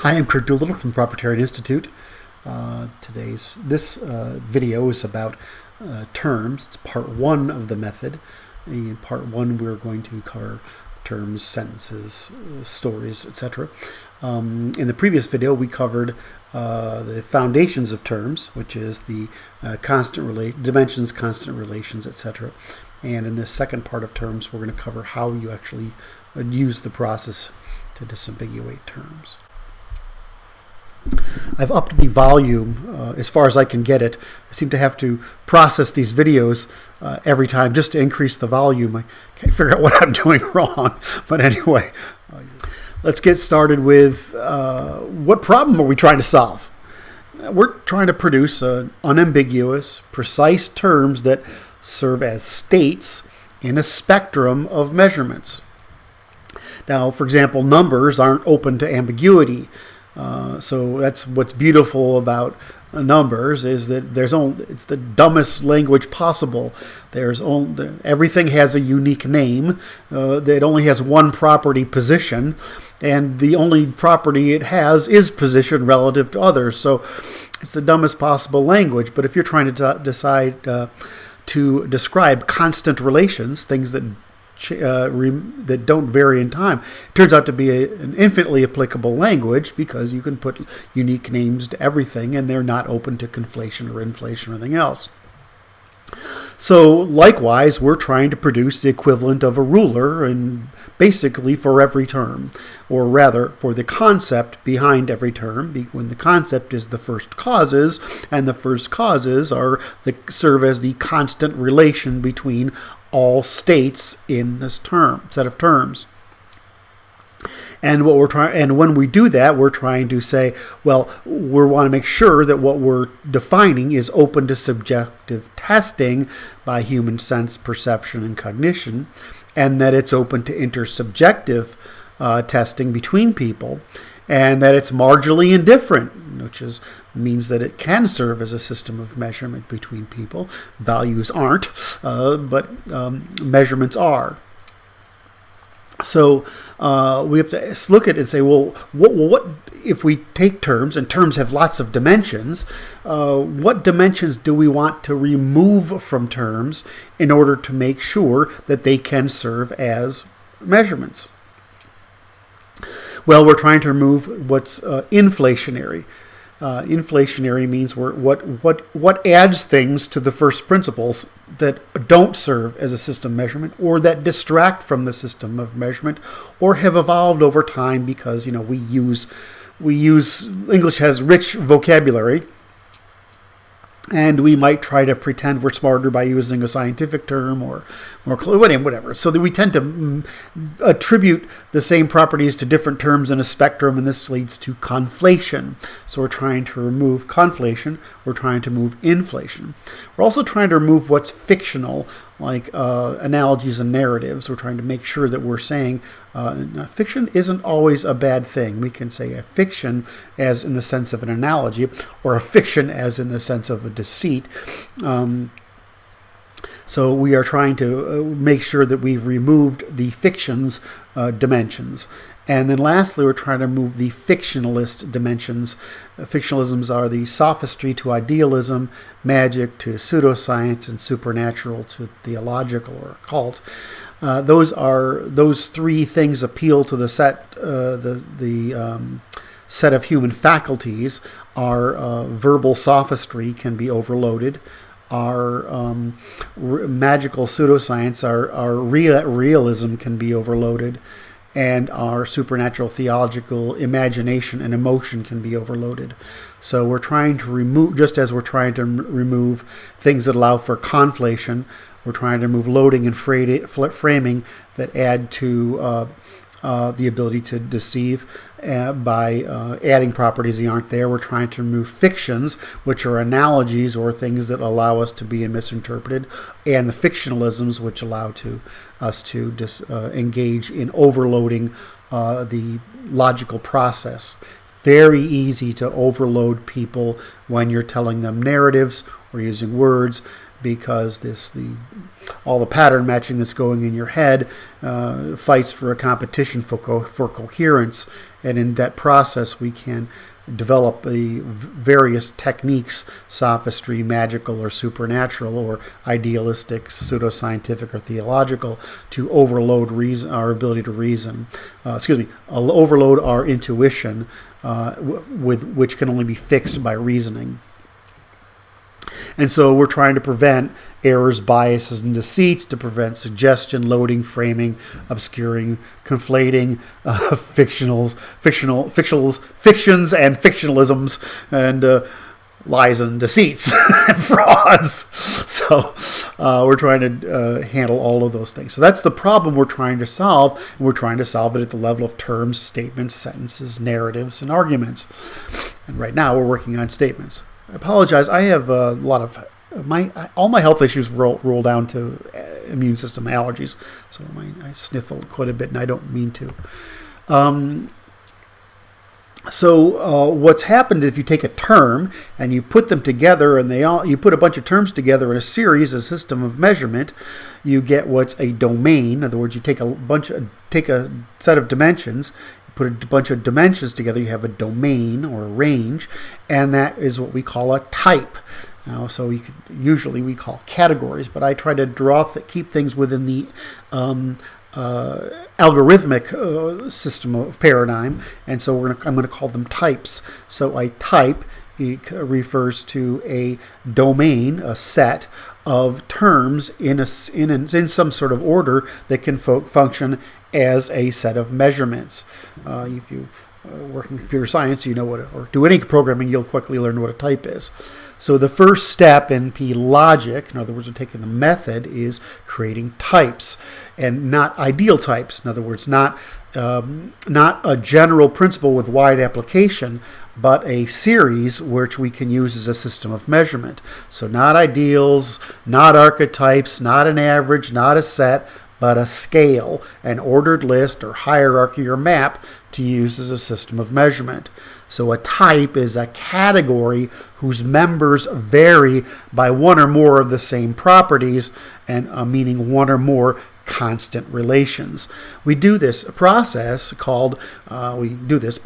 Hi, I'm Kurt Doolittle from the Proprietarian Institute. This video is about terms. It's part one of the method. In part one, we're going to cover terms, sentences, stories, etc. In the previous video, we covered the foundations of terms, which is the dimensions, constant relations, etc. And in this second part of terms, we're going to cover how you actually use the process to disambiguate terms. I've upped the volume as far as I can get it. I seem to have to process these videos every time just to increase the volume. I can't figure out what I'm doing wrong. But anyway, let's get started with what problem are we trying to solve? We're trying to produce unambiguous, precise terms that serve as states in a spectrum of measurements. Now, for example, numbers aren't open to ambiguity. So that's what's beautiful about numbers, is that it's the dumbest language possible. Everything has a unique name that only has one property, position, and the only property it has is position relative to others. So it's the dumbest possible language. But if you're trying to decide to describe constant relations, things that don't vary in time, it turns out to be an infinitely applicable language, because you can put unique names to everything and they're not open to conflation or inflation or anything else. So likewise, we're trying to produce the equivalent of a ruler, and basically for every term, or rather for the concept behind every term, when the concept is the first causes, and the first causes serve as the constant relation between all states in this set of terms. And when we do that, we're trying to say, well, we want to make sure that what we're defining is open to subjective testing by human sense, perception, and cognition, and that it's open to intersubjective testing between people, and that it's marginally indifferent, which means that it can serve as a system of measurement between people. Values aren't, but measurements are. So we have to look at it and say, well, what if we take terms, and terms have lots of dimensions, what dimensions do we want to remove from terms in order to make sure that they can serve as measurements? Well, we're trying to remove what's inflationary. Inflationary means what adds things to the first principles that don't serve as a system measurement, or that distract from the system of measurement, or have evolved over time because we use English has rich vocabulary, and we might try to pretend we're smarter by using a scientific term or whatever. So that we tend to attribute the same properties to different terms in a spectrum, and this leads to conflation. So we're trying to remove conflation. We're trying to remove inflation. We're also trying to remove what's fictional, like analogies and narratives. We're trying to make sure that we're saying fiction isn't always a bad thing. We can say a fiction as in the sense of an analogy, or a fiction as in the sense of a deceit. So we are trying to make sure that we've removed the fiction's dimensions. And then lastly, we're trying to remove the fictionalist dimensions. Fictionalisms are the sophistry to idealism, magic to pseudoscience, and supernatural to theological or occult. Those three things appeal to the set of human faculties. Our verbal sophistry can be overloaded. Our magical pseudoscience, our realism can be overloaded, and our supernatural theological imagination and emotion can be overloaded. So we're trying to remove, just as we're trying to remove things that allow for conflation, we're trying to remove loading and framing that add to the ability to deceive by adding properties that aren't there. We're trying to remove fictions, which are analogies or things that allow us to be misinterpreted, and the fictionalisms, which allow us to engage in overloading the logical process. Very easy to overload people when you're telling them narratives or using words, because all the pattern matching that's going in your head fights for a competition for coherence, And in that process, we can develop the various techniques, sophistry, magical or supernatural or idealistic, pseudoscientific or theological, to overload our ability to reason. Overload our intuition, with which can only be fixed by reasoning. And so we're trying to prevent errors, biases, and deceits, to prevent suggestion, loading, framing, obscuring, conflating, fictions and fictionalisms, and lies and deceits and frauds. So we're trying to handle all of those things. So that's the problem we're trying to solve, and we're trying to solve it at the level of terms, statements, sentences, narratives, and arguments. And right now we're working on statements. I apologize. I have a lot of all my health issues roll down to immune system allergies, so I sniffle quite a bit, and I don't mean to. So what's happened if you take a term and you put them together, and you put a bunch of terms together in a series, a system of measurement, you get what's a domain. In other words, you take a set of dimensions, put a bunch of dimensions together, you have a domain or a range, and that is what we call a type. Now, so usually we call categories, but I try to keep things within the algorithmic system of paradigm, and so I'm going to call them types. So a type refers to a domain, a set of terms in some sort of order that can function as a set of measurements. If you work in computer science, you know or do any programming, you'll quickly learn what a type is. So the first step in P logic, in other words, we're taking the method, is creating types, and not ideal types. In other words, not a general principle with wide application, but a series which we can use as a system of measurement. So not ideals, not archetypes, not an average, not a set, but a scale, an ordered list or hierarchy or map to use as a system of measurement. So a type is a category whose members vary by one or more of the same properties, and meaning one or more constant relations. We do this by the process called continuous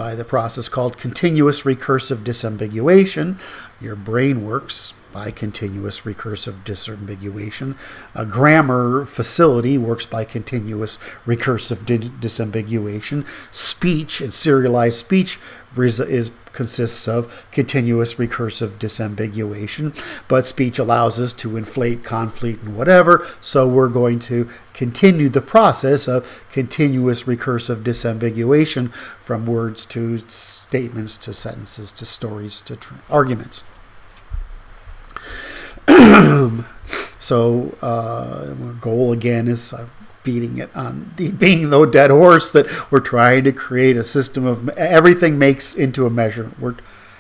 recursive disambiguation. Your brain works by continuous recursive disambiguation. A grammar facility works by continuous recursive disambiguation. Speech and serialized speech consists of continuous recursive disambiguation, but speech allows us to inflate, conflate, and whatever, so we're going to continue the process of continuous recursive disambiguation from words to statements to sentences to stories to arguments. So our goal again is beating the dead horse, that we're trying to create a system of everything makes into a measure. We're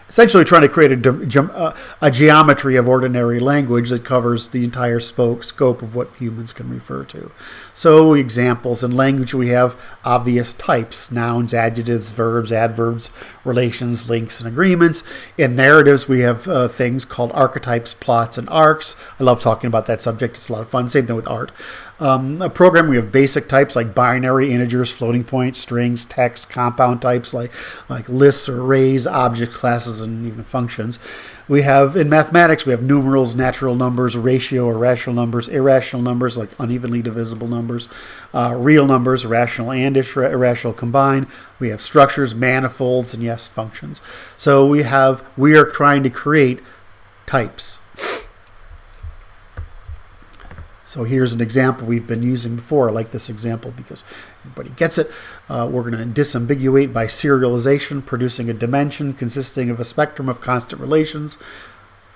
essentially trying to create a geometry of ordinary language that covers the entire scope of what humans can refer to. So examples in language, we have obvious types: nouns, adjectives, verbs, adverbs, relations, links, and agreements. In narratives, we have things called archetypes, plots, and arcs. I love talking about that subject. It's a lot of fun. Same thing with art. A program, we have basic types like binary, integers, floating points, strings, text, compound types like lists or arrays, object classes, and even functions. We have, in mathematics, we have numerals, natural numbers, ratio or rational numbers, irrational numbers like unevenly divisible numbers, real numbers, rational and irrational combined. We have structures, manifolds, and yes, functions. So we are trying to create types. So here's an example we've been using before. I like this example because everybody gets it. We're going to disambiguate by serialization, producing a dimension consisting of a spectrum of constant relations.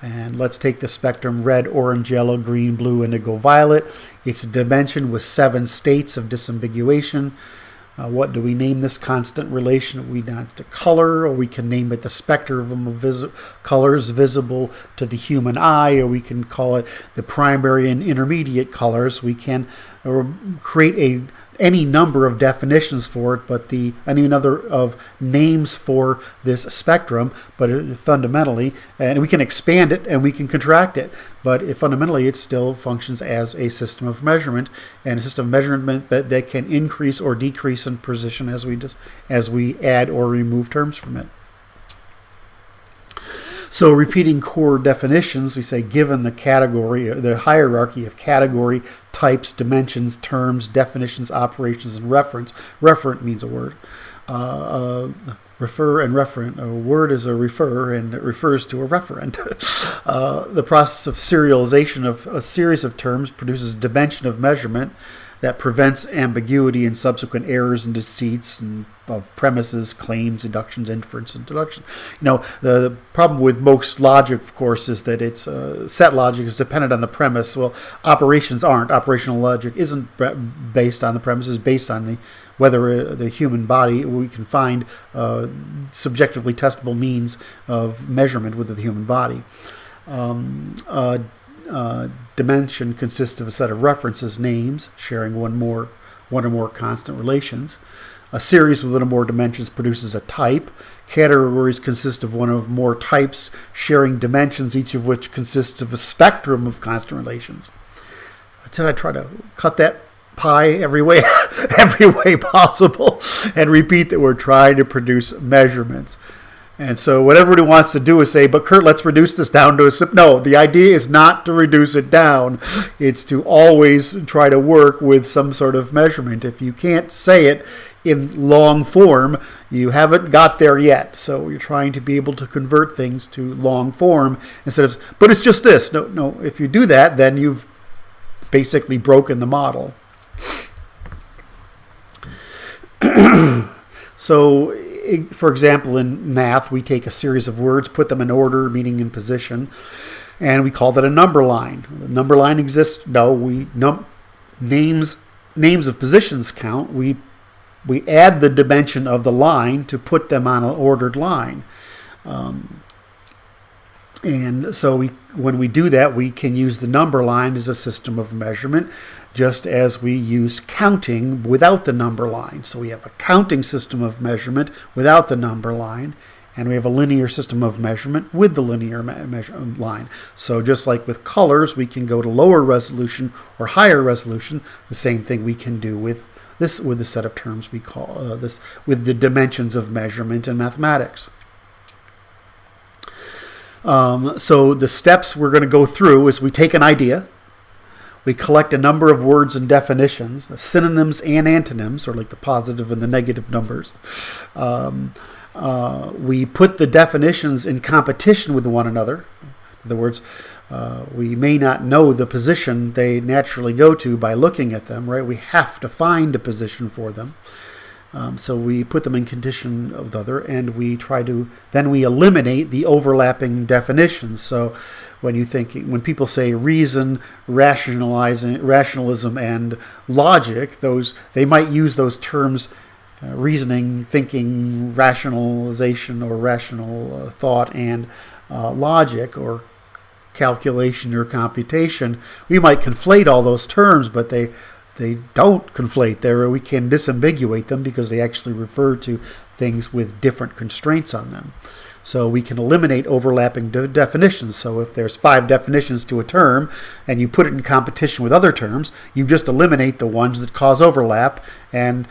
And let's take the spectrum red, orange, yellow, green, blue, indigo, violet. It's a dimension with 7 states of disambiguation. What do we name this constant relation? We name it color, or we can name it the spectrum of colors visible to the human eye, or we can call it the primary and intermediate colors. We can create any number of definitions for it, but any number of names for this spectrum, but fundamentally, and we can expand it and we can contract it, but fundamentally it still functions as a system of measurement, and a system of measurement that can increase or decrease in precision as we add or remove terms from it. So repeating core definitions, we say given the hierarchy of category, types, dimensions, terms, definitions, operations, and reference. Referent means a word. Refer and referent. A word is a refer, and it refers to a referent. The process of serialization of a series of terms produces a dimension of measurement that prevents ambiguity and subsequent errors and deceits and of premises, claims, inductions, inference, and deduction. The problem with most logic, of course, is that it's set logic is dependent on the premise. Well, operations aren't. Operational logic isn't based on the premise. It's based on whether the human body, we can find subjectively testable means of measurement with the human body. Dimension consists of a set of references, names, sharing one or more constant relations. A series with one or more dimensions produces a type. Categories consist of one or more types sharing dimensions, each of which consists of a spectrum of constant relations. I try to cut that pie every way possible and repeat that we're trying to produce measurements. And so what everybody wants to do is say, but Kurt, let's reduce this down to no, the idea is not to reduce it down. It's to always try to work with some sort of measurement. If you can't say it in long form, you haven't got there yet. So you're trying to be able to convert things to long form instead of, but it's just this. No, if you do that, then you've basically broken the model. So, for example, in math, we take a series of words, put them in order, meaning in position, and we call that a number line. The number line exists. No, names of positions count. We add the dimension of the line to put them on an ordered line. And so when we do that, we can use the number line as a system of measurement, just as we use counting without the number line. So we have a counting system of measurement without the number line, and we have a linear system of measurement with the linear line. So just like with colors, we can go to lower resolution or higher resolution. The same thing we can do with the set of terms we call this with the dimensions of measurement in mathematics. So the steps we're going to go through is we take an idea, we collect a number of words and definitions, the synonyms and antonyms, or like the positive and the negative numbers. We put the definitions in competition with one another. In other words, we may not know the position they naturally go to by looking at them, right? We have to find a position for them. So we put them in condition of the other, and we eliminate the overlapping definitions. So when people say reason, rationalism, and logic, they might use those terms, reasoning, thinking, rationalization, or rational thought, and logic, or calculation or computation. We might conflate all those terms, but they don't conflate. We can disambiguate them because they actually refer to things with different constraints on them. So we can eliminate overlapping definitions. So if there's 5 definitions to a term and you put it in competition with other terms, you just eliminate the ones that cause overlap, and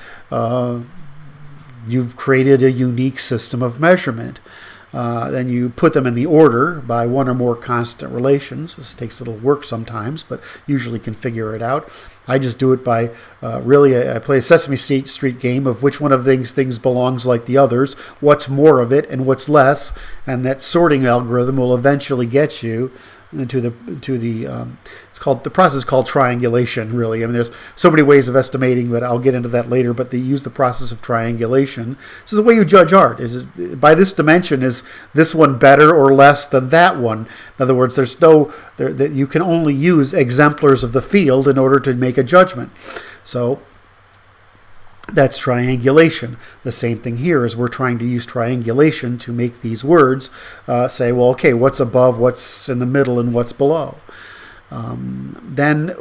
you've created a unique system of measurement. Then you put them in the order by one or more constant relations. This takes a little work sometimes, but usually can figure it out. I just do it by I play a Sesame Street game of which one of these things belongs like the others, what's more of it and what's less, and that sorting algorithm will eventually get you to the process is called triangulation, really. I mean, there's so many ways of estimating, but I'll get into that later. But they use the process of triangulation. This is the way you judge art. By this dimension, is this one better or less than that one? In other words, you can only use exemplars of the field in order to make a judgment. So that's triangulation. The same thing here is we're trying to use triangulation to make these words say, well, okay, what's above, what's in the middle, and what's below. Then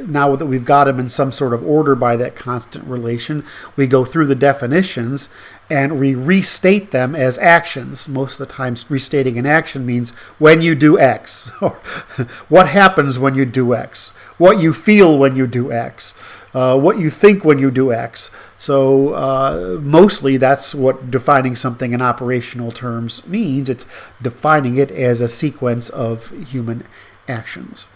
now that we've got them in some sort of order by that constant relation, we go through the definitions and we restate them as actions. Most of the time, restating an action means when you do X, or what happens when you do X, what you feel when you do X, what you think when you do X. So mostly that's what defining something in operational terms means. It's defining it as a sequence of human actions.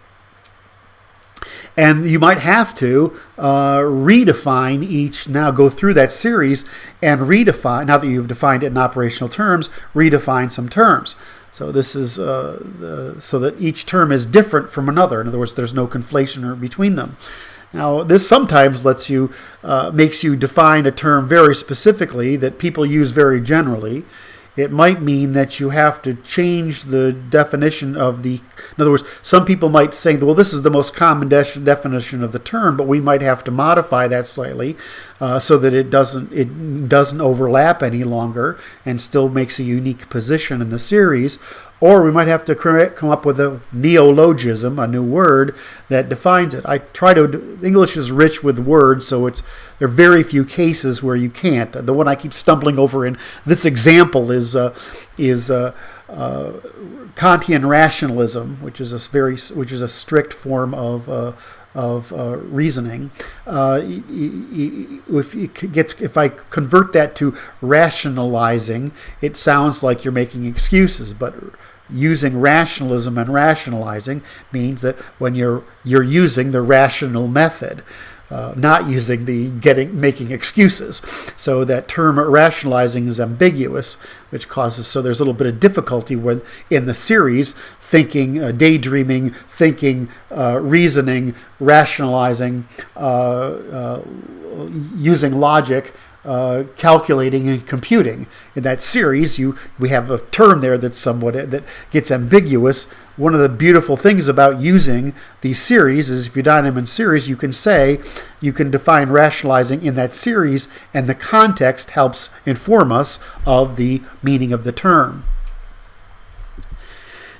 And you might have to redefine each, now go through that series and redefine, now that you've defined it in operational terms, redefine some terms. So this is so that each term is different from another. In other words, there's no conflation between them. Now, this sometimes lets you, makes you define a term very specifically that people use very generally. It might mean that you have to change the definition of the, in other words, some people might say, well, this is the most common definition of the term, but we might have to modify that slightly so that it doesn't overlap any longer and still makes a unique position in the series. Or we might have to come up with a neologism, a new word that defines it. English is rich with words, so there are very few cases where you can't. The one I keep stumbling over in this example is Kantian rationalism, which is a strict form of reasoning. If I convert that to rationalizing, it sounds like you're making excuses, but using rationalism and rationalizing means that when you're using the rational method, not using making excuses. So that term rationalizing is ambiguous, which causes, so there's a little bit of difficulty when in the series thinking, daydreaming, thinking, reasoning, rationalizing, using logic, calculating and computing. In that series, we have a term there that gets ambiguous. One of the beautiful things about using these series is if you define them in series, you can define rationalizing in that series, and the context helps inform us of the meaning of the term.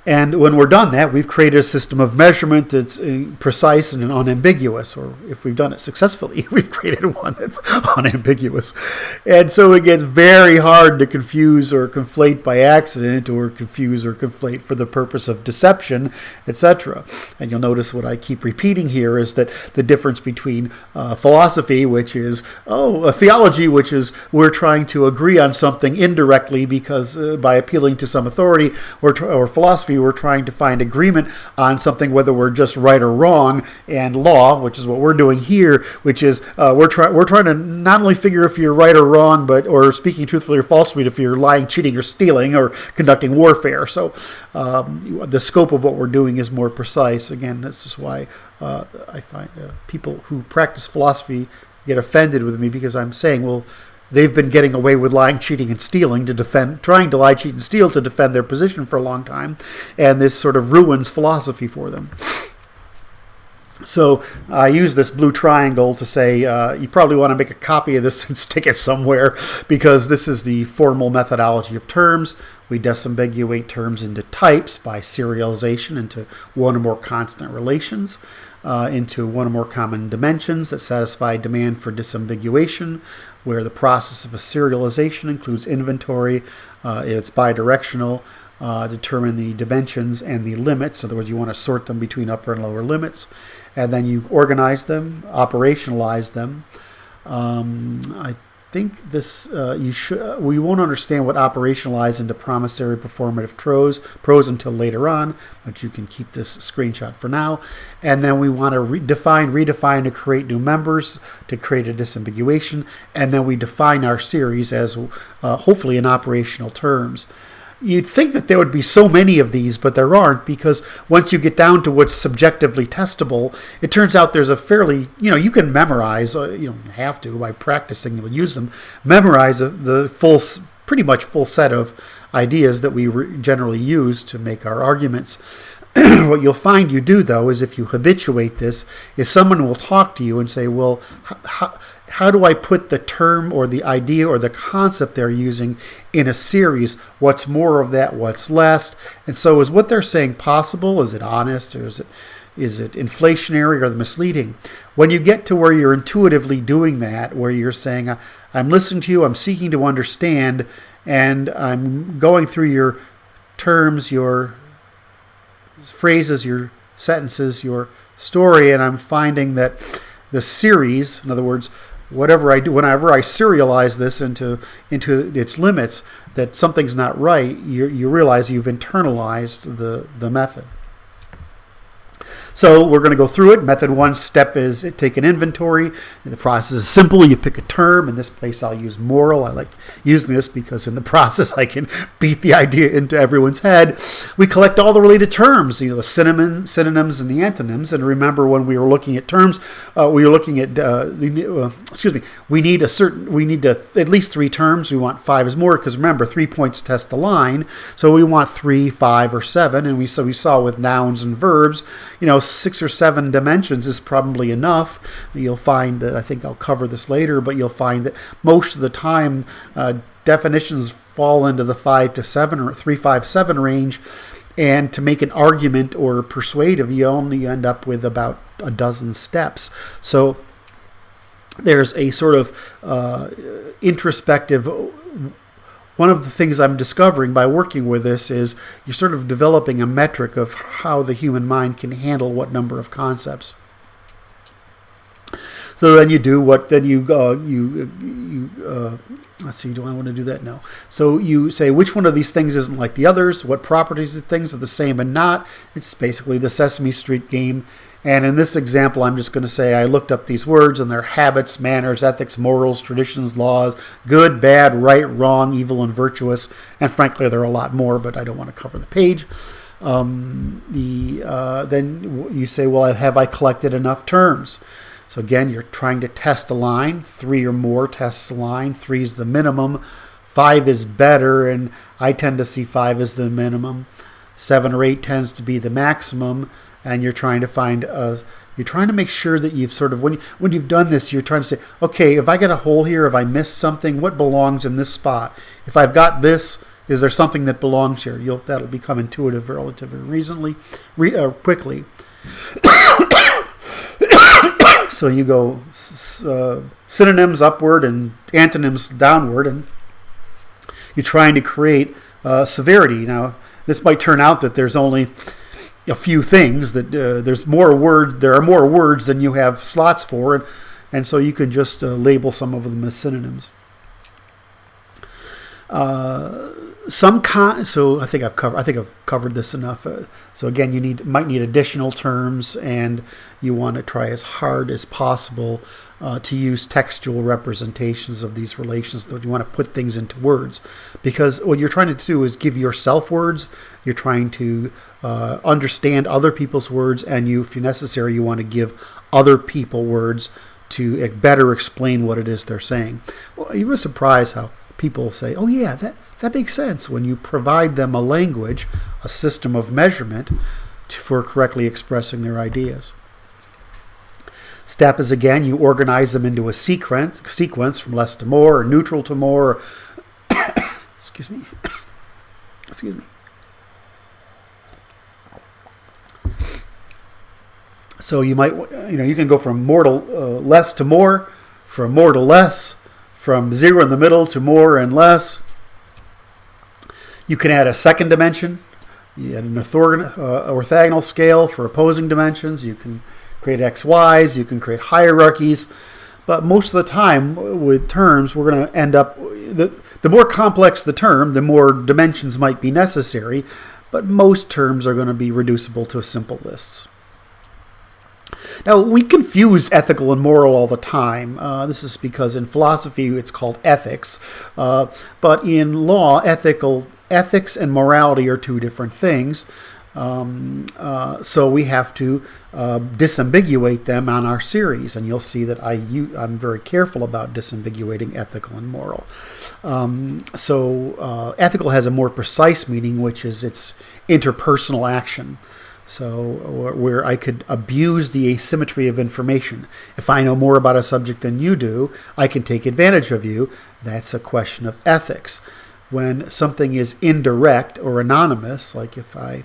And when we're done that, we've created a system of measurement that's precise and unambiguous, or if we've done it successfully, we've created one that's unambiguous. And so it gets very hard to confuse or conflate by accident, or confuse or conflate for the purpose of deception, etc. And you'll notice what I keep repeating here is that the difference between philosophy, which is, a theology, which is we're trying to agree on something indirectly because by appealing to some authority, or philosophy, we're trying to find agreement on something, whether we're just right or wrong, and law, which is what we're doing here, which is we're trying to not only figure if you're right or wrong, or speaking truthfully or falsely, if you're lying, cheating, or stealing, or conducting warfare. So the scope of what we're doing is more precise. Again, this is why I find people who practice philosophy get offended with me, because I'm saying, well, they've been getting away with lying, cheating, and stealing trying to lie, cheat, and steal to defend their position for a long time, and this sort of ruins philosophy for them. So I use this blue triangle to say you probably want to make a copy of this and stick it somewhere, because this is the formal methodology of terms. We disambiguate terms into types by serialization into one or more constant relations, into one or more common dimensions that satisfy demand for disambiguation, where the process of a serialization includes inventory. It's bidirectional, determine the dimensions and the limits. In other words, you want to sort them between upper and lower limits. And then you organize them, operationalize them. I think this we won't understand what operationalize into promissory performative prose until later on, but you can keep this screenshot for now. And then we want to redefine to create new members, to create a disambiguation, and then we define our series as hopefully in operational terms. You'd think that there would be so many of these, but there aren't, because once you get down to what's subjectively testable, it turns out there's a fairly, you can memorize, you don't have to, by practicing, you'll use them, memorize the pretty much full set of ideas that we generally use to make our arguments. What you'll find you do, though, is if you habituate this, is someone will talk to you and say, well, how do I put the term or the idea or the concept they're using in a series? What's more of that? What's less? And so is what they're saying possible? Is it honest? Or is it inflationary or misleading? When you get to where you're intuitively doing that, where you're saying, I'm listening to you, I'm seeking to understand, and I'm going through your terms, your phrases, your sentences, your story, and I'm finding that the series, in other words, whatever I do, whenever I serialize this into its limits, that something's not right, you realize you've internalized the method. So we're going to go through it. Method 1 step is take an inventory. The process is simple. You pick a term. In this place, I'll use moral. I like using this because in the process, I can beat the idea into everyone's head. We collect all the related terms, the synonyms and the antonyms. And remember, when we were looking at terms, we were looking at, we need at least 3 terms. We want 5 is more because remember, 3 points test the line. So we want 3, 5, or 7. And we saw with nouns and verbs, 6 or 7 dimensions is probably enough. You'll find that, I think I'll cover this later, but you'll find that most of the time definitions fall into the 5 to 7 or 3, 5, 7 range. And to make an argument or persuasive, you only end up with about a dozen steps. So there's a sort of introspective. One of the things I'm discovering by working with this is you're sort of developing a metric of how the human mind can handle what number of concepts. So then you do what, then let's see, do I want to do that? No. So you say which one of these things isn't like the others, what properties of things are the same and not. It's basically the Sesame Street game. And in this example, I'm just going to say I looked up these words and their habits, manners, ethics, morals, traditions, laws, good, bad, right, wrong, evil, and virtuous. And frankly, there are a lot more, but I don't want to cover the page. Then you say, well, have I collected enough terms? So again, you're trying to test a line. 3 or more tests a line. 3 is the minimum. 5 is better, and I tend to see 5 as the minimum. 7 or 8 tends to be the maximum. And you're trying to find, you're trying to make sure that you've sort of, when you've done this, you're trying to say, okay, if I got a hole here, if I missed something, what belongs in this spot? If I've got this, is there something that belongs here? That'll become intuitive relatively quickly. So you go synonyms upward and antonyms downward, and you're trying to create severity. Now, this might turn out that there's only a few things, that there are more words than you have slots for, and so you can just label some of them as synonyms. So I think I've covered this enough. So again, you might need additional terms, and you want to try as hard as possible to use textual representations of these relations. That you want to put things into words, because what you're trying to do is give yourself words. You're trying to understand other people's words, and if necessary, you want to give other people words to better explain what it is they're saying. Well, you were surprised how people say, "Oh yeah, that makes sense," when you provide them a language, a system of measurement for correctly expressing their ideas. Step is, again, you organize them into a sequence from less to more, or neutral to more. Excuse me. So you might, you can go from more to less to more, from more to less, from 0 in the middle to more and less. You can add a second dimension. You add an orthogonal scale for opposing dimensions. You can create XYs. You can create hierarchies. But most of the time with terms, we're going to end up, the more complex the term, the more dimensions might be necessary. But most terms are going to be reducible to simple lists. Now, we confuse ethical and moral all the time. This is because in philosophy it's called ethics. But in law, ethics and morality are 2 different things. So we have to disambiguate them on our series. And you'll see that I'm very careful about disambiguating ethical and moral. So ethical has a more precise meaning, which is its interpersonal action. So where I could abuse the asymmetry of information. If I know more about a subject than you do, I can take advantage of you. That's a question of ethics. When something is indirect or anonymous, like if I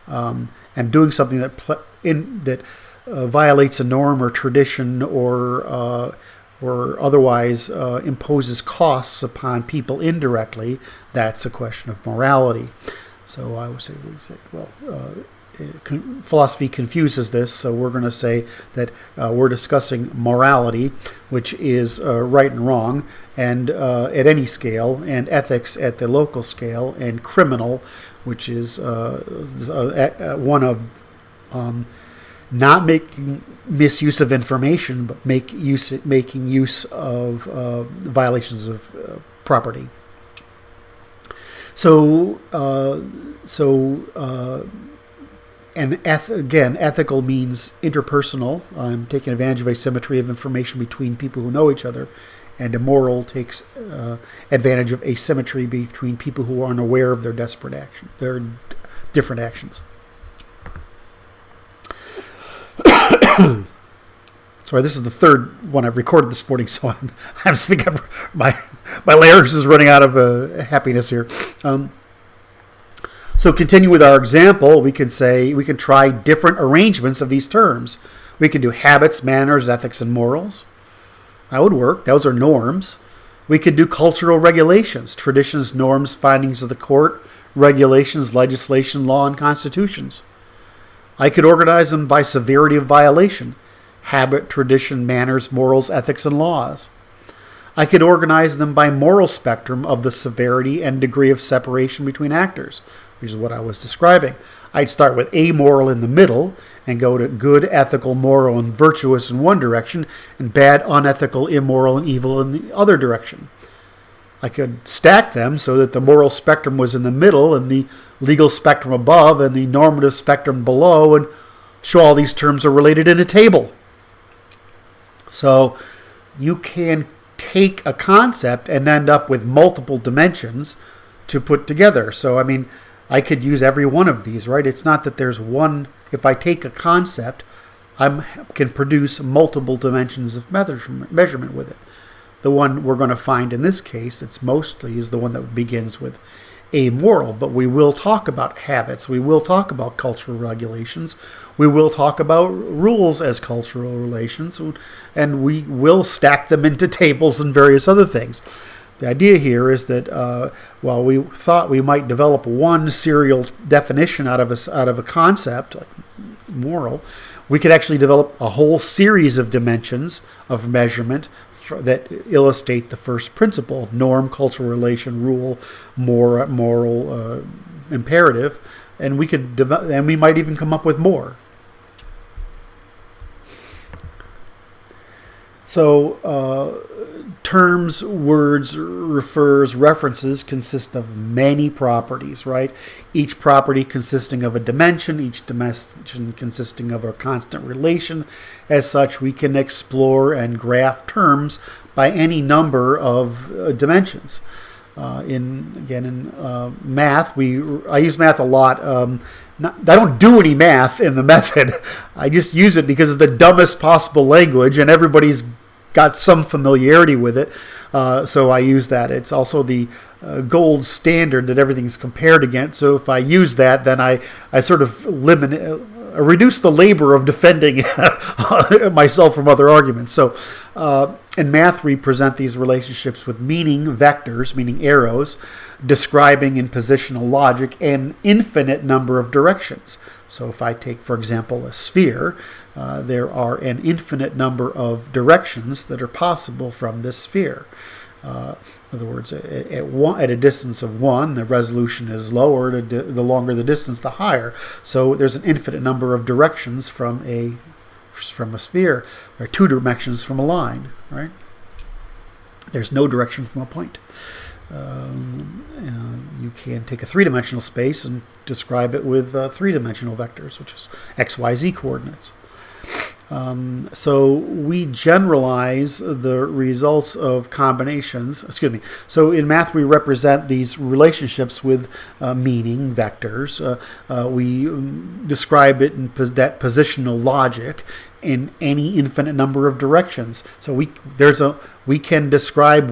am doing something that violates a norm or tradition or otherwise imposes costs upon people indirectly, that's a question of morality. So I would say, philosophy confuses this, so we're going to say that we're discussing morality, which is right and wrong, and at any scale, and ethics at the local scale, and criminal, which is one of not making misuse of information, but making use of violations of property. And again, ethical means interpersonal. I'm taking advantage of asymmetry of information between people who know each other. And immoral takes advantage of asymmetry between people who are unaware of their their different actions. Sorry, this is the third one I've recorded this morning, so I think my larynx is running out of happiness here. So continue with our example. We can try different arrangements of these terms. We can do habits, manners, ethics, and morals. That would work. Those are norms. We could do cultural regulations, traditions, norms, findings of the court, regulations, legislation, law, and constitutions. I could organize them by severity of violation, habit, tradition, manners, morals, ethics, and laws. I could organize them by moral spectrum of the severity and degree of separation between actors, which is what I was describing. I'd start with amoral in the middle and go to good, ethical, moral, and virtuous in one direction, and bad, unethical, immoral, and evil in the other direction. I could stack them so that the moral spectrum was in the middle and the legal spectrum above and the normative spectrum below, and show all these terms are related in a table. So you can take a concept and end up with multiple dimensions to put together. So, I could use every one of these, right? It's not that there's one. If I take a concept, I can produce multiple dimensions of measurement with it. The one we're going to find in this case, is the one that begins with amoral, but we will talk about habits. We will talk about cultural regulations. We will talk about rules as cultural relations, and we will stack them into tables and various other things. The idea here is that while we thought we might develop one serial definition out of a concept, like moral, we could actually develop a whole series of dimensions of measurement that illustrate the first principle of norm, cultural relation, rule, moral imperative, and we might even come up with more. So terms, words, refers, references consist of many properties, right? Each property consisting of a dimension, each dimension consisting of a constant relation. As such, we can explore and graph terms by any number of dimensions. In math, I use math a lot. I don't do any math in the method. I just use it because it's the dumbest possible language, and everybody's got some familiarity with it. So I use that. It's also the gold standard that everything's compared against. So if I use that, then I sort of reduce the labor of defending myself from other arguments. So in math, we present these relationships with meaning vectors, meaning arrows, describing in positional logic an infinite number of directions. So if I take, for example, a sphere, there are an infinite number of directions that are possible from this sphere. In other words, at a distance of 1, the resolution is lower. The longer the distance, the higher. So there's an infinite number of directions from a sphere. There are 2 directions from a line, right? There's no direction from a point. You can take a 3-dimensional space and describe it with 3-dimensional vectors, which is x, y, z coordinates. So we generalize the results of combinations. Excuse me. So in math, we represent these relationships with meaning vectors. We describe it in that positional logic in any infinite number of directions. So we can describe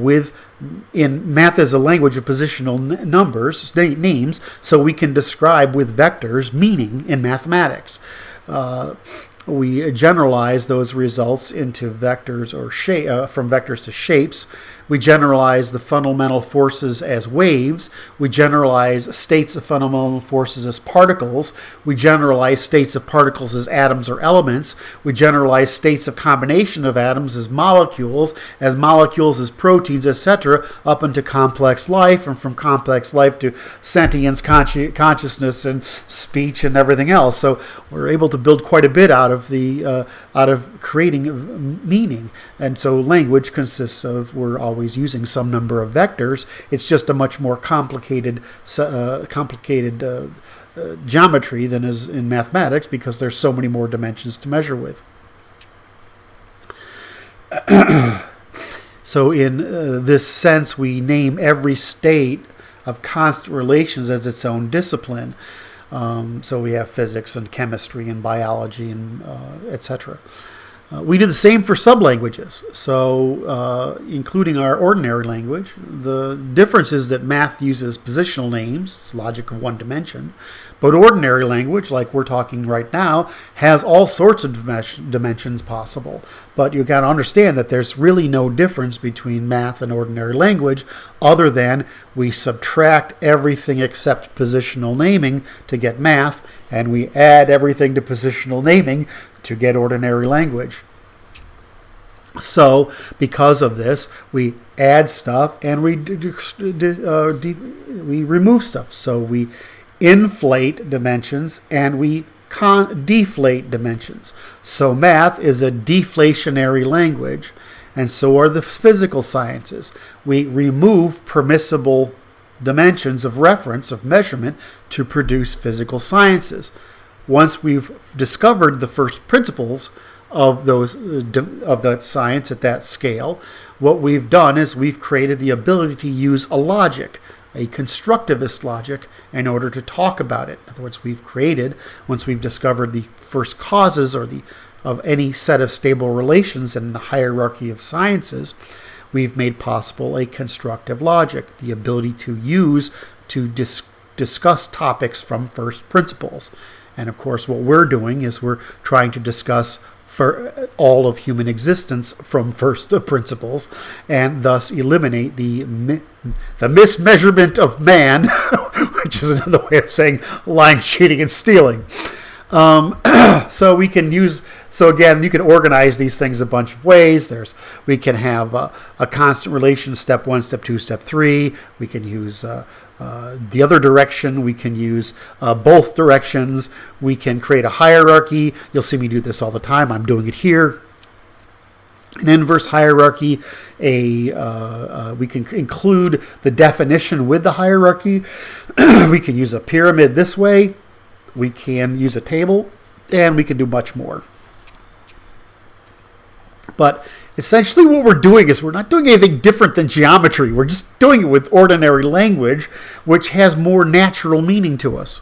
in math as a language of positional numbers, names. So we can describe with vectors meaning in mathematics. We generalize those results into vectors or from vectors to shapes. We generalize the fundamental forces as waves. We generalize states of fundamental forces as particles. We generalize states of particles as atoms or elements. We generalize states of combination of atoms as molecules as proteins, etc., up into complex life, and from complex life to sentience, consciousness, and speech, and everything else. So we're able to build quite a bit out of creating meaning. And so language consists of, we're always using some number of vectors. It's just a much more complicated geometry than is in mathematics, because there's so many more dimensions to measure with. So in this sense, we name every state of constant relations as its own discipline. So we have physics and chemistry and biology and etc. We do the same for sublanguages, so including our ordinary language. The difference is that math uses positional names, it's logic of one dimension, but ordinary language, like we're talking right now, has all sorts of dimensions possible. But you got to understand that there's really no difference between math and ordinary language, other than we subtract everything except positional naming to get math, and we add everything to positional naming to get ordinary language. So, because of this, we add stuff and we remove stuff. So we inflate dimensions and we deflate dimensions. So math is a deflationary language, and so are the physical sciences. We remove permissible dimensions of reference, of measurement, to produce physical sciences. Once we've discovered the first principles of that science at that scale, what we've done is we've created the ability to use a logic, a constructivist logic, in order to talk about it. In other words, once we've discovered the first causes of any set of stable relations in the hierarchy of sciences, we've made possible a constructive logic, the ability to discuss topics from first principles. And of course, what we're doing is we're trying to discuss for all of human existence from first principles, and thus eliminate the mismeasurement of man, which is another way of saying lying, cheating, and stealing. So we can again, you can organize these things a bunch of ways. We can have a constant relation, step 1, step 2, step 3. We can use the other direction. We can use both directions. We can create a hierarchy. You'll see me do this all the time. I'm doing it here. An inverse hierarchy. We can include the definition with the hierarchy. We can use a pyramid this way. We can use a table, and we can do much more. But essentially what we're doing is we're not doing anything different than geometry. We're just doing it with ordinary language, which has more natural meaning to us.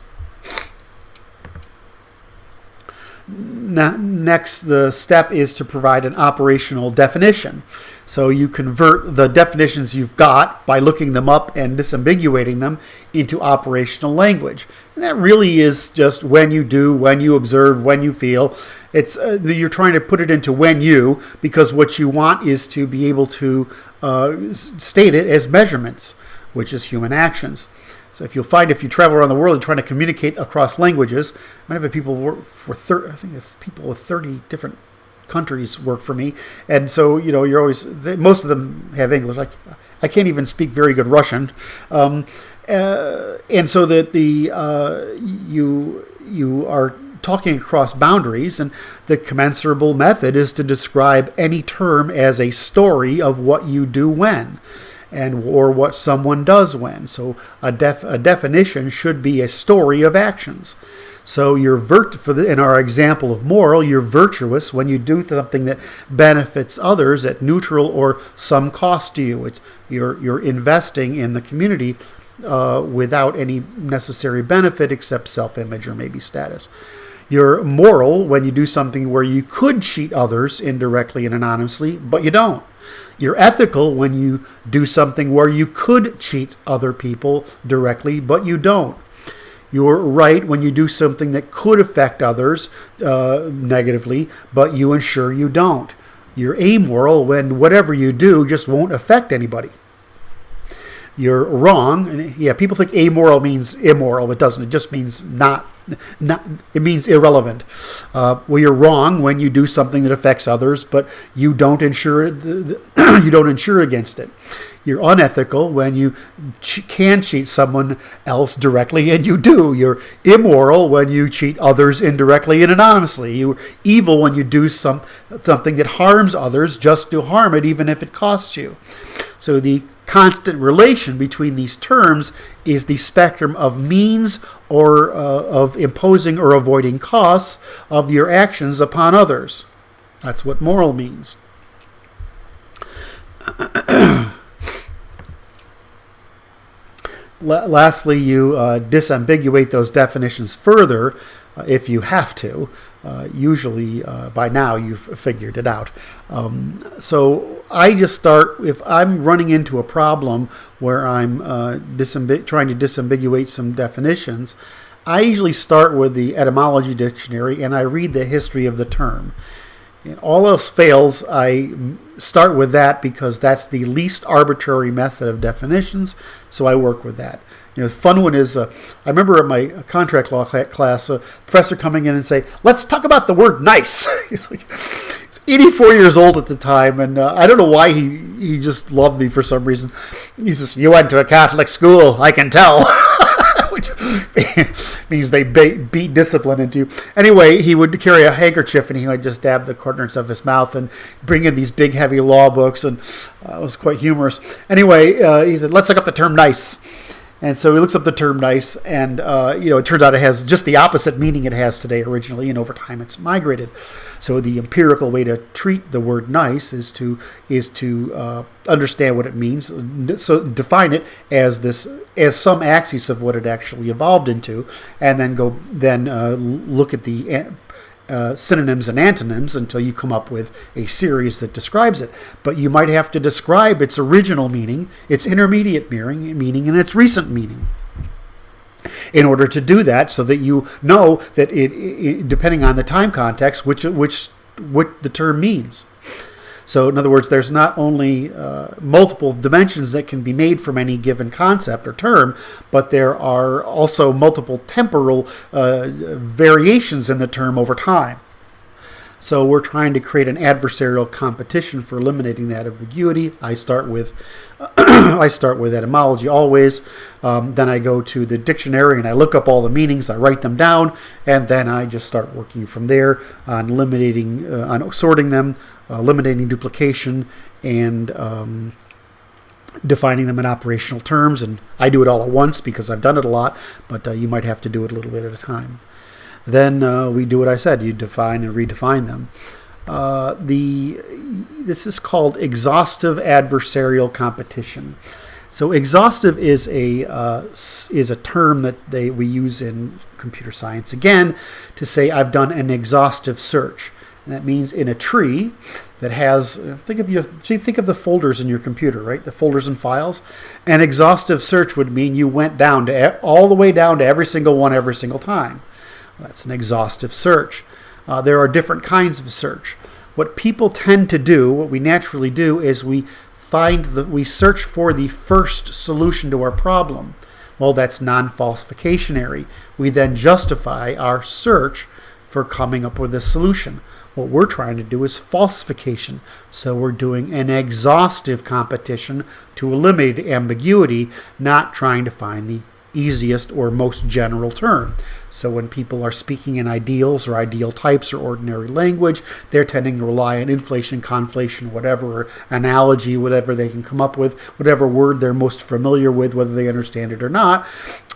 Next, the step is to provide an operational definition. So you convert the definitions you've got by looking them up and disambiguating them into operational language. And that really is just when you do, when you observe, when you feel. It's you're trying to put it into when you, because what you want is to be able to state it as measurements, which is human actions. So if you travel around the world and trying to communicate across languages, many of the people work for I think people with 30 different countries work for me, and so you're always most of them have English. I can't even speak very good Russian, and so that you are talking across boundaries, and the commensurable method is to describe any term as a story of what you do when, or what someone does when. So a definition should be a story of actions. So in our example of moral, you're virtuous when you do something that benefits others at neutral or some cost to you. You're investing in the community without any necessary benefit except self-image or maybe status. You're moral when you do something where you could cheat others indirectly and anonymously, but you don't. You're ethical when you do something where you could cheat other people directly, but you don't. You're right when you do something that could affect others negatively, but you ensure you don't. You're amoral when whatever you do just won't affect anybody. You're wrong. And yeah, people think amoral means immoral. It doesn't. It just means not. It means irrelevant. Well, you're wrong when you do something that affects others, but you don't insure you don't insure against it. You're unethical when you can cheat someone else directly, and you do. You're immoral when you cheat others indirectly and anonymously. You're evil when you do something that harms others just to harm it, even if it costs you. So the constant relation between these terms is the spectrum of means or of imposing or avoiding costs of your actions upon others. That's what moral means. Lastly, you disambiguate those definitions further if you have to. Usually, by now, you've figured it out. So I just start, if I'm running into a problem where I'm trying to disambiguate some definitions, I usually start with the etymology dictionary and I read the history of the term. And all else fails, I start with that because that's the least arbitrary method of definitions, so I work with that. The fun one is, I remember at my contract law class, a professor coming in and say, let's talk about the word nice. He's 84 years old at the time, and I don't know why he just loved me for some reason. He says, you went to a Catholic school, I can tell. Which means they beat discipline into you. Anyway, he would carry a handkerchief and he would just dab the corners of his mouth and bring in these big, heavy law books, and it was quite humorous. Anyway, he said, let's look up the term nice. And so he looks up the term nice, and it turns out it has just the opposite meaning it has today originally, and over time it's migrated. So the empirical way to treat the word nice is to understand what it means. So define it as some axis of what it actually evolved into, and then look at the synonyms and antonyms until you come up with a series that describes it. But you might have to describe its original meaning, its intermediate meaning, and its recent meaning in order to do that, so that you know that it depending on the time context, what the term means. So in other words, there's not only multiple dimensions that can be made from any given concept or term, but there are also multiple temporal variations in the term over time. So we're trying to create an adversarial competition for eliminating that ambiguity. I start with etymology always. Then I go to the dictionary and I look up all the meanings. I write them down, and then I just start working from there on on sorting them, eliminating duplication, and defining them in operational terms. And I do it all at once because I've done it a lot, but you might have to do it a little bit at a time. Then we do what I said. You define and redefine them. This is called exhaustive adversarial competition. So exhaustive is a term that we use in computer science again to say I've done an exhaustive search. And that means in a tree that has, think of the folders in your computer, right? The folders and files. An exhaustive search would mean you went down to all the way down to every single one every single time. That's an exhaustive search. There are different kinds of search. What people tend to do, what we naturally do, is we search for the first solution to our problem. Well, that's non-falsificationary. We then justify our search for coming up with a solution. What we're trying to do is falsification. So we're doing an exhaustive competition to eliminate ambiguity, not trying to find the easiest or most general term. So when people are speaking in ideals or ideal types or ordinary language, they're tending to rely on inflation, conflation, whatever analogy, whatever they can come up with, whatever word they're most familiar with, whether they understand it or not,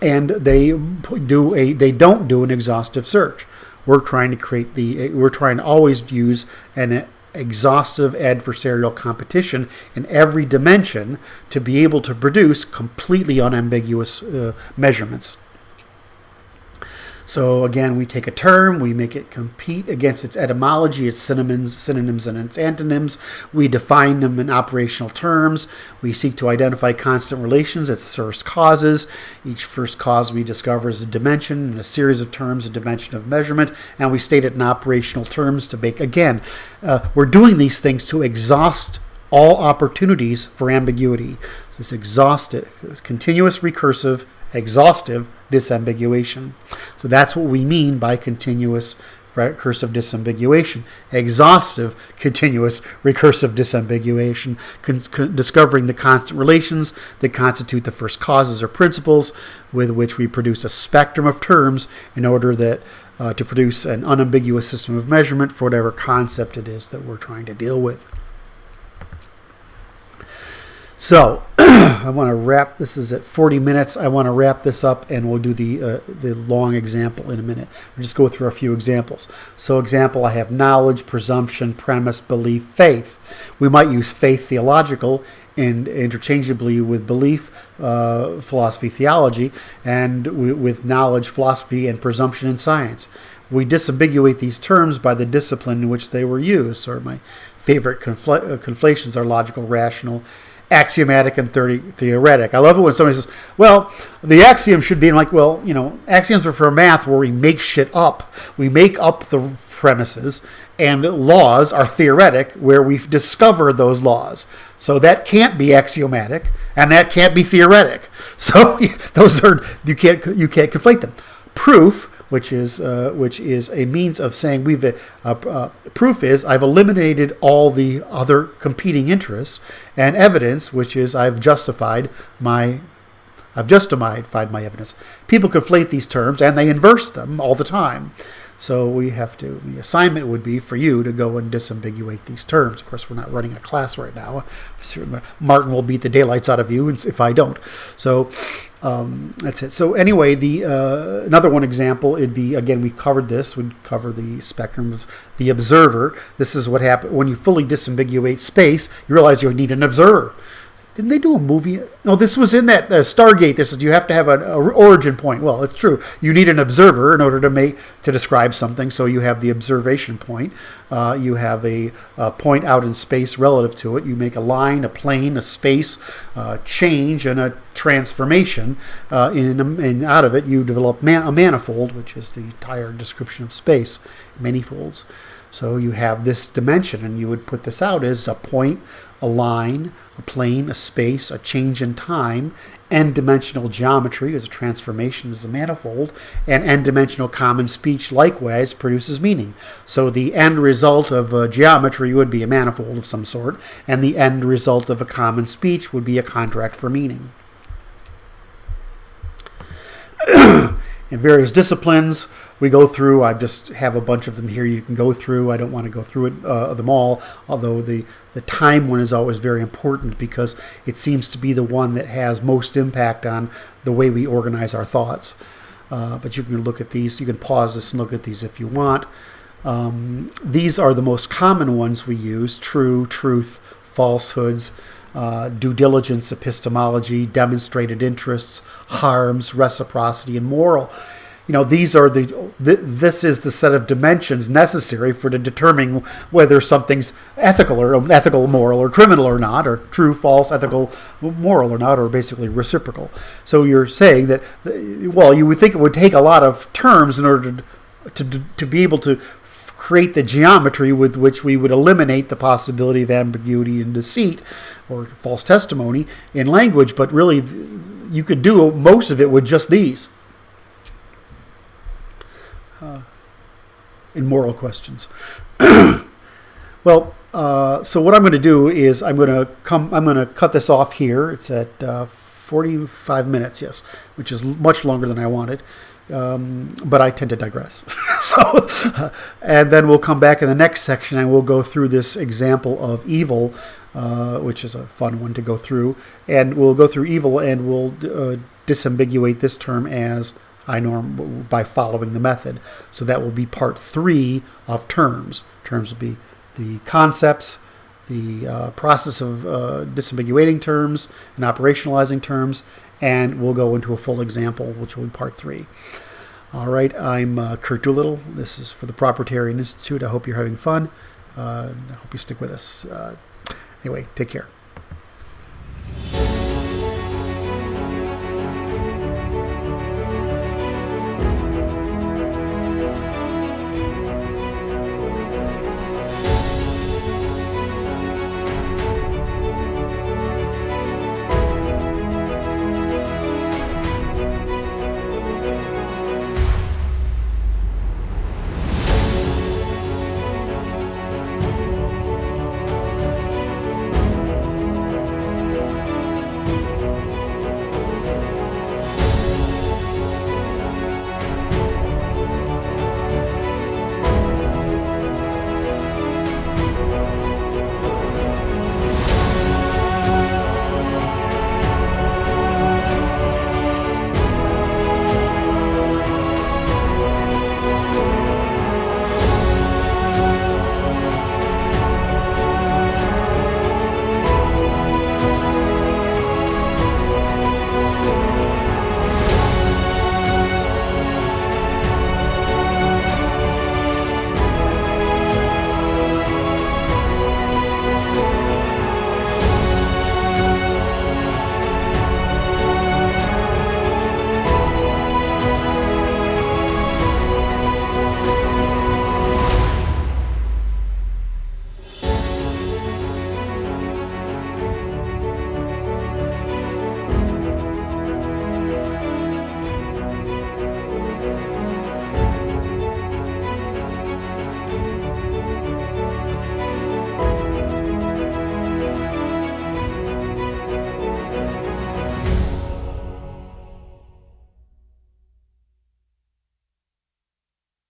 and they don't do an exhaustive search. We're trying to always use an exhaustive adversarial competition in every dimension to be able to produce completely unambiguous measurements. So again, we take a term, we make it compete against its etymology, its synonyms and its antonyms. We define them in operational terms. We seek to identify constant relations, its first causes. Each first cause we discover is a dimension in a series of terms, a dimension of measurement, and we state it in operational terms to make, again, we're doing these things to exhaust all opportunities for ambiguity. This continuous, recursive, exhaustive disambiguation. So that's what we mean by continuous recursive disambiguation. Exhaustive, continuous, recursive disambiguation, discovering the constant relations that constitute the first causes or principles with which we produce a spectrum of terms in order that to produce an unambiguous system of measurement for whatever concept it is that we're trying to deal with. So I want to wrap. This is at 40 minutes. I want to wrap this up, and we'll do the long example in a minute. We'll just go through a few examples. So, example, I have knowledge, presumption, premise, belief, faith. We might use faith, theological, and interchangeably with belief, philosophy, theology, and with knowledge, philosophy, and presumption in science. We disambiguate these terms by the discipline in which they were used. So, my favorite conflations are logical, rational, axiomatic, and theoretic. I love it when somebody says, well, the axiom should be, I'm like, well, axioms are for math where we make shit up. We make up the premises, and laws are theoretic where we've discovered those laws. So that can't be axiomatic, and that can't be theoretic. So those are, you can't conflate them. Proof, which is a means of saying proof is I've eliminated all the other competing interests, and evidence, which is I've justified my evidence. People conflate these terms and they inverse them all the time. So the assignment would be for you to go and disambiguate these terms. Of course, we're not running a class right now. Martin will beat the daylights out of you if I don't. So that's it. So anyway, another one example, it'd be, again, we covered this, we'd cover the spectrum of the observer. This is what happens when you fully disambiguate space. You realize you need an observer. Didn't they do a movie? No, this was in that Stargate. This is you have to have an origin point. Well, it's true. You need an observer in order to describe something. So you have the observation point. You have a point out in space relative to it. You make a line, a plane, a space, change, and a transformation. And out of it, you develop a manifold, which is the entire description of space, manifolds. So you have this dimension, and you would put this out as a point, a line, a plane, a space, a change in time, n-dimensional geometry as a transformation as a manifold, and n-dimensional common speech likewise produces meaning. So the end result of geometry would be a manifold of some sort, and the end result of a common speech would be a contract for meaning. In various disciplines, we go through, I just have a bunch of them here you can go through. I don't want to go through them all, although the time one is always very important because it seems to be the one that has most impact on the way we organize our thoughts. But you can look at these, you can pause this and look at these if you want. These are the most common ones we use: true, truth, falsehoods, due diligence, epistemology, demonstrated interests, harms, reciprocity, and moral. These are this is the set of dimensions necessary for determining whether something's ethical, moral, or criminal or not, or true, false, ethical, moral or not, or basically reciprocal. So you're saying that, well, you would think it would take a lot of terms in order to be able to create the geometry with which we would eliminate the possibility of ambiguity and deceit or false testimony in language, but really you could do most of it with just these. In moral questions. Well, so what I'm going to do is I'm going to cut this off here. It's at 45 minutes, yes, which is much longer than I wanted. But I tend to digress. And then we'll come back in the next section and we'll go through this example of evil, which is a fun one to go through. And we'll go through evil and we'll disambiguate this term as I-norm by following the method. So that will be part 3 of terms. Terms will be the concepts, the process of disambiguating terms and operationalizing terms, and we'll go into a full example, which will be part 3. All right, I'm Kurt Doolittle. This is for the Propertarian Institute. I hope you're having fun. I hope you stick with us. Anyway, take care.